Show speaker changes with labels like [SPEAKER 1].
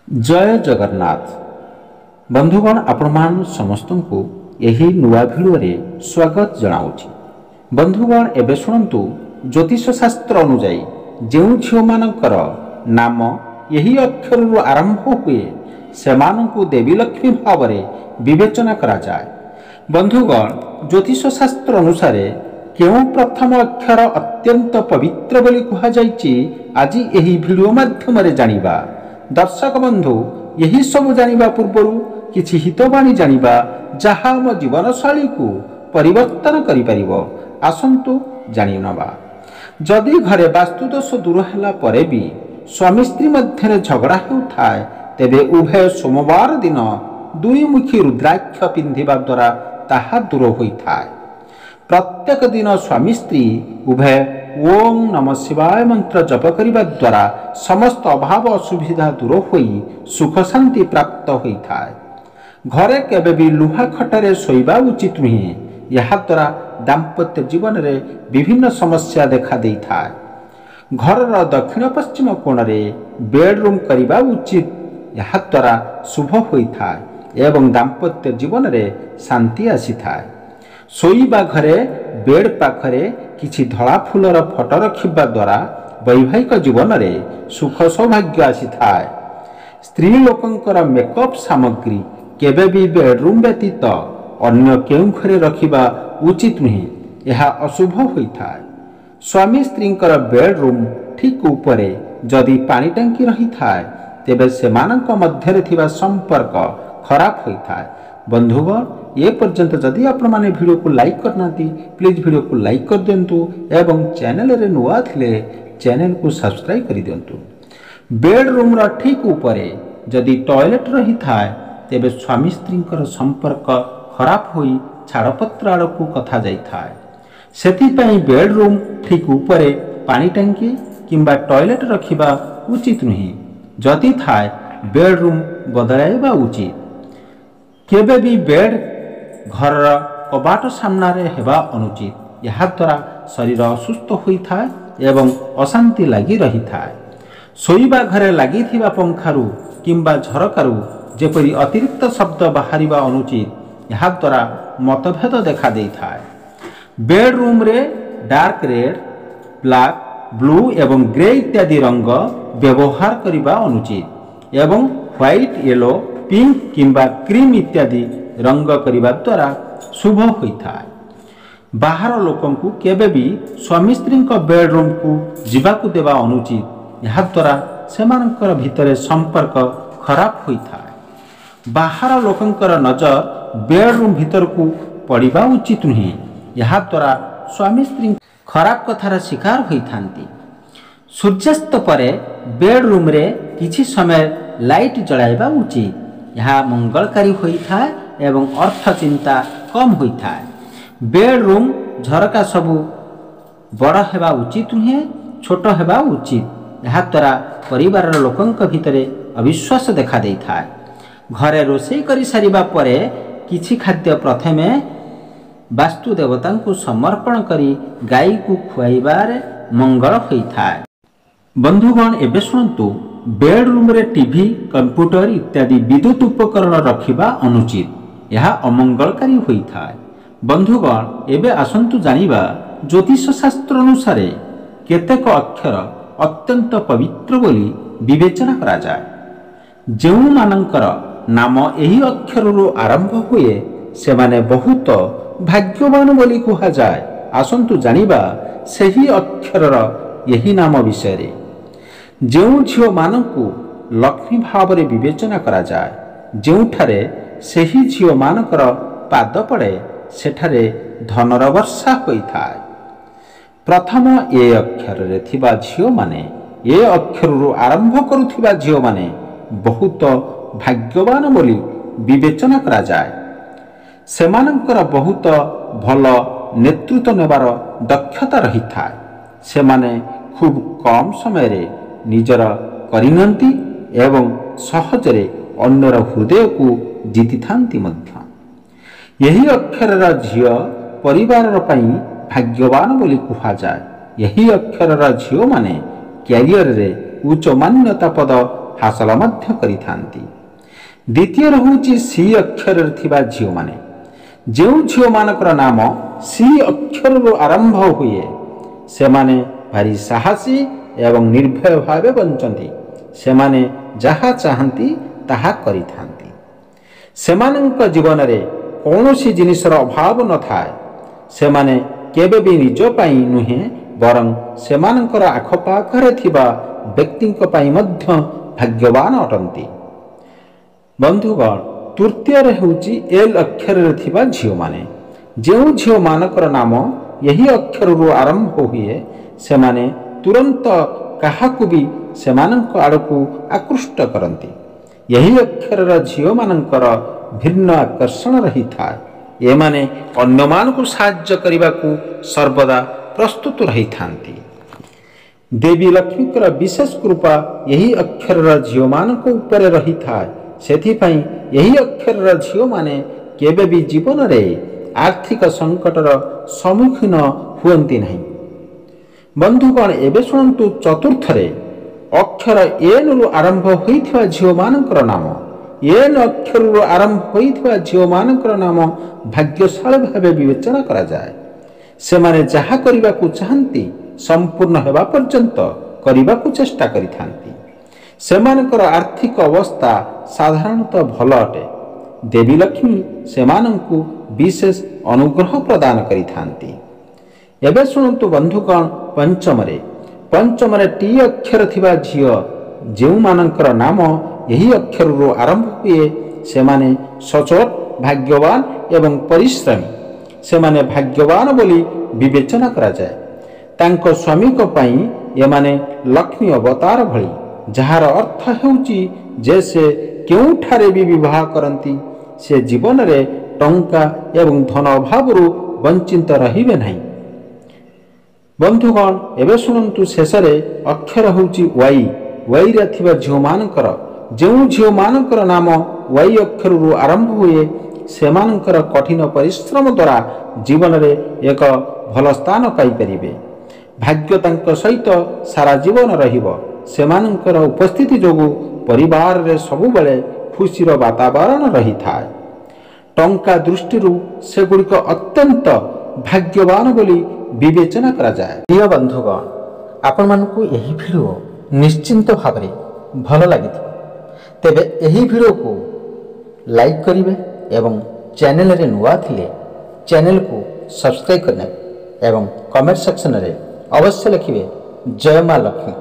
[SPEAKER 1] जय जगन्नाथ बंधुगण आपण समस्त को यही नुआ भिडियो रे स्वागत जनाऊँगी। बंधुगण एबे शुणु ज्योतिष शास्त्र अनुजाई जो झील मानकर नाम यही अक्षर आरंभ हुए से देवी लक्ष्मी भाव में विवेचना करा जाए। बंधुगण ज्योतिष शास्त्र अनुसार क्यों प्रथम अक्षर अत्यंत पवित्र बोली कहुई आज यही भिडियो माध्यम जानिबा। दर्शक बंधु यही सब जानिबा पूर्व किछि हितवाणी जानिबा जहा मो जीवन शैली को परिवर्तन करि परिबो। आसंतु जानि नबा। जदि घरे वास्तुदोष दूर हैला परे भी स्वामी स्त्री मध्य झगड़ा हेउथाय तेबे उभय सोमवार दिन दुईमुखी रुद्राक्ष पिंधिबा द्वारा ताहा दूर होइथाय। प्रत्येक दिन स्वामी स्त्री उभय ओम नमः शिवाय मंत्र जप करिबा द्वारा समस्त अभाव असुविधा दूर होई सुख शांति प्राप्त होइथाय। घरे केबे भी लुहा खटरे सोइबा उचित नुहे। यह द्वारा दाम्पत्य जीवन रे विभिन्न समस्या देखा देइथाय। घरर दक्षिण पश्चिम कोण रे बेडरूम करिबा उचित। यह द्वारा शुभ होइथाय एवं दाम्पत्य जीवन रे शांति आसीथाय। सोइबा घरे बेड पाखरे किछि धला फूलर फटो रखिबा द्वारा वैवाहिक जीवन रे सुख सौभाग्य आसीथाय। स्त्री लोकंकर मेकअप सामग्री केबे भी बेडरूम व्यतीत अन्य केउ घरे रखिबा उचित नुहे। यह अशुभ होइथाय। स्वामी स्त्रींकर बेडरूम ठीक उपरे जदि पानी टांकी रही थाए तेबे सेमानक मध्यरे थिबा संपर्क खराब होइथाय। बंधुगण ये पर्यंत जदि आपण माने वीडियो को लाइक करना प्लीज वीडियो को लाइक कर दिंतु एवं चैनल रे नुआ थिले चैनल को सब्सक्राइब कर दिंतु। बेडरूम रा ठीक उपरे जदि टॉयलेट रही थाए तेबे स्वामी स्त्रींकर संपर्क खराब होई छाड़पत्र आड़ को कथा जाई थाए। सेथिपई बेडरूम ठीक उपरे पानी टांकी किंबा टॉयलेट रखिबा उचित नुहे। जदि थाए बेडरूम बदलाइबा उचित। केबे भी बेड घर कबाट सामने हेबा अनुचित। यह द्वारा शरीर असुस्थ होइथाय एवं अशांति लगी रही थाए। सोइबा घरे लगी थिबा पंखारू किंबा झरकारु जेपरी अतिरिक्त शब्द बाहरिबा अनुचित। यह द्वारा मतभेद देखा देइथाय। बेडरूम रे डार्क रेड ब्लैक ब्लू एवं ग्रे इत्यादि रंग व्यवहार करिबा अनुचित एवं व्हाइट येलो पिंक किंबा क्रीम इत्यादि रंग करिबा द्वारा शुभ होइथाय। बाहर लोकन को केबे भी स्वामी स्त्री बेडरूम को जीवाकू देवा अनुचित। यह द्वारा सेमानकर भितरे संपर्क खराब होइथाय। बाहर लोकंकर नजर बेडरूम भीतर को पड़िबा उचित नुहे। यह द्वारा स्वामी स्त्री खराब कथार शिकार होइथांती। सूर्यास्त परे बेडरूम रे किछि समय लाइट जलाइबा उचित। यह मंगलकारी होइथाय एवं अर्थ चिंता कम होइथाय। बेडरूम झरका सबु बड़ हेबा उचित नुहे छोट हेबा उचित। यह द्वारा परिवार लोकंक भितरे अविश्वास देखा देइथाय। घरे रोषेई करि सारिबा परे किछि खाद्य प्रथमे वास्तु देवता को समर्पण करी गाई को खुआइबारे मंगल होइथाय। बंधुगण एबे शुणु बेडरूम रे टीवी कंप्यूटर इत्यादि विद्युत उपकरण रखिबा अनुचित। यह अमंगलकारी होइथाय। बंधुगण एबे आसंतु जानिबा ज्योतिष शास्त्र अनुसार केतेक अक्षर अत्यंत पवित्र बोली विवेचना करा जाय। जेउ मानकर नाम एही अक्षररू आरंभ हुए से माने बहुत भाग्यवान बोली कहा जाए। आसंतु जानिबा सही अक्षरर यही नाम विषय। जो झील मानकु लक्ष्मी भाव में विवेचना करा जाए जोठारे सही झील मानकर पाद पड़े सेठारे धनर वर्षा होइथाय। प्रथम ए अक्षर रे थिबा झील माने ए अक्षररू आरंभ करुथिबा झील माने बहुत भाग्यवान बोली विवेचना करा जाए। सेमानंकर बहुत भल नेतृत्व नेबार दक्षता रही थाए। सेमाने खूब कम समय रे निजर करिनंती एवं सहजरे अन्यर हृदय को जीति थांती मध्य। यही अक्षरर झील परिवार पई भाग्यवान बोली कहा जाए। यही अक्षरर झील माने कैरियर रे उच्च मान्यता पद ହାସଲ ମଧ୍ୟ କରିଥାନ୍ତି। ଦ୍ୱିତୀୟ ହେଉଛି ସି ଅକ୍ଷରରେ ଥିବା ଝିଅମାନେ। ଯେଉଁ ଝିଅମାନଙ୍କର ନାମ ସି ଅକ୍ଷରରୁ ଆରମ୍ଭ ହୁଏ ସେମାନେ ଭାରି ସାହସୀ ଏବଂ ନିର୍ଭୟ ଭାବେ ବଞ୍ଚନ୍ତି। ସେମାନେ ଯାହା ଚାହାନ୍ତି ତାହା କରିଥାନ୍ତି। ସେମାନଙ୍କ ଜୀବନରେ କୌଣସି ଜିନିଷର ଅଭାବ ନଥାଏ। ସେମାନେ କେବେ ବି ନିଜ ପାଇଁ ନୁହେଁ ବରଂ ସେମାନଙ୍କର ଆଖପାଖରେ ଥିବା ବ୍ୟକ୍ତିଙ୍କ ପାଇଁ ମଧ୍ୟ ଭାଗ୍ୟବାନ ଅଟନ୍ତି। ବନ୍ଧୁଗଣ, ତୃତୀୟରେ ହେଉଛି ଏଲ୍ ଅକ୍ଷରରେ ଥିବା ଝିଅମାନେ। ଯେଉଁ ଝିଅମାନଙ୍କର ନାମ ଏହି ଅକ୍ଷରରୁ ଆରମ୍ଭ ହୁଏ ସେମାନେ ତୁରନ୍ତ କାହାକୁ ବି ସେମାନଙ୍କ ଆଡ଼କୁ ଆକୃଷ୍ଟ କରନ୍ତି। ଏହି ଅକ୍ଷରର ଝିଅମାନଙ୍କର ଭିନ୍ନ ଆକର୍ଷଣ ରହିଥାଏ। ଏମାନେ ଅନ୍ୟମାନଙ୍କୁ ସାହାଯ୍ୟ କରିବାକୁ ସର୍ବଦା ପ୍ରସ୍ତୁତ ରହିଥାନ୍ତି। ଦେବୀ ଲକ୍ଷ୍ମୀଙ୍କର ବିଶେଷ କୃପା ଏହି ଅକ୍ଷରର ଝିଅମାନଙ୍କ ଉପରେ ରହିଥାଏ। ସେଥିପାଇଁ ଏହି ଅକ୍ଷରର ଝିଅମାନେ କେବେ ବି ଜୀବନରେ ଆର୍ଥିକ ସଙ୍କଟର ସମ୍ମୁଖୀନ ହୁଅନ୍ତି ନାହିଁ। ବନ୍ଧୁଗଣ, ଏବେ ଶୁଣନ୍ତୁ ଚତୁର୍ଥରେ ଅକ୍ଷର ଏନ୍ରୁ ଆରମ୍ଭ ହୋଇଥିବା ଝିଅମାନଙ୍କର ନାମ। ଏନ୍ ଅକ୍ଷରରୁ ଆରମ୍ଭ ହୋଇଥିବା ଝିଅମାନଙ୍କର ନାମ ଭାଗ୍ୟଶାଳୀ ଭାବେ ବିବେଚନା କରାଯାଏ। ସେମାନେ ଯାହା କରିବାକୁ ଚାହାନ୍ତି ସମ୍ପୂର୍ଣ୍ଣ ହେବା ପର୍ଯ୍ୟନ୍ତ କରିବାକୁ ଚେଷ୍ଟା କରିଥାନ୍ତି। ସେମାନଙ୍କର ଆର୍ଥିକ ଅବସ୍ଥା ସାଧାରଣତଃ ଭଲ ଅଟେ। ଦେବୀ ଲକ୍ଷ୍ମୀ ସେମାନଙ୍କୁ ବିଶେଷ ଅନୁଗ୍ରହ ପ୍ରଦାନ କରିଥାନ୍ତି। ଏବେ ଶୁଣନ୍ତୁ ବନ୍ଧୁଗଣ, ପଞ୍ଚମରେ ଟି ଅକ୍ଷର ଥିବା ଝିଅ ଯେଉଁମାନଙ୍କର ନାମ ଏହି ଅକ୍ଷରରୁ ଆରମ୍ଭ ହୁଏ ସେମାନେ ସଚ୍ଚୋଟ, ଭାଗ୍ୟବାନ ଏବଂ ପରିଶ୍ରମୀ। ସେମାନେ ଭାଗ୍ୟବାନ ବୋଲି ବିବେଚନା କରାଯାଏ। ତାଙ୍କ ସ୍ୱାମୀଙ୍କ ପାଇଁ ଏମାନେ ଲକ୍ଷ୍ମୀ ଅବତାର ଭଳି, ଯାହାର ଅର୍ଥ ହେଉଛି ଯେ ସେ କେଉଁଠାରେ ବି ବିବାହ କରନ୍ତି ସେ ଜୀବନରେ ଟଙ୍କା ଏବଂ ଧନ ଅଭାବରୁ ବଞ୍ଚିତ ରହିବେ ନାହିଁ। ବନ୍ଧୁଗଣ, ଏବେ ଶୁଣନ୍ତୁ ଶେଷରେ ଅକ୍ଷର ହେଉଛି ୱାଇ। ୱାଇରେ ଥିବା ଝିଅମାନଙ୍କର, ଯେଉଁ ଝିଅମାନଙ୍କର ନାମ ୱାଇ ଅକ୍ଷରରୁ ଆରମ୍ଭ ହୁଏ ସେମାନଙ୍କର କଠିନ ପରିଶ୍ରମ ଦ୍ୱାରା ଜୀବନରେ ଏକ ଭଲ ସ୍ଥାନ ପାଇପାରିବେ। ଭାଗ୍ୟ ତାଙ୍କ ସହିତ ସାରା ଜୀବନ ରହିବ। ସେମାନଙ୍କର ଉପସ୍ଥିତି ଯୋଗୁଁ ପରିବାରରେ ସବୁବେଳେ ଖୁସିର ବାତାବରଣ ରହିଥାଏ। ଟଙ୍କା ଦୃଷ୍ଟିରୁ ସେଗୁଡ଼ିକ ଅତ୍ୟନ୍ତ ଭାଗ୍ୟବାନ ବୋଲି ବିବେଚନା କରାଯାଏ। ପ୍ରିୟ ବନ୍ଧୁଗଣ, ଆପଣମାନଙ୍କୁ ଏହି ଭିଡ଼ିଓ ନିଶ୍ଚିନ୍ତ ଭାବରେ ଭଲ ଲାଗିଥିବ। ତେବେ ଏହି ଭିଡ଼ିଓକୁ ଲାଇକ୍ କରିବେ ଏବଂ ଚ୍ୟାନେଲରେ ନୂଆ ଥିଲେ ଚ୍ୟାନେଲକୁ ସବସ୍କ୍ରାଇବ୍ କରିନେବେ ଏବଂ କମେଣ୍ଟ ସେକ୍ସନରେ ଅବଶ୍ୟ ଲେଖିବେ ଜୟ ମା ଲକ୍ଷ୍ମୀ।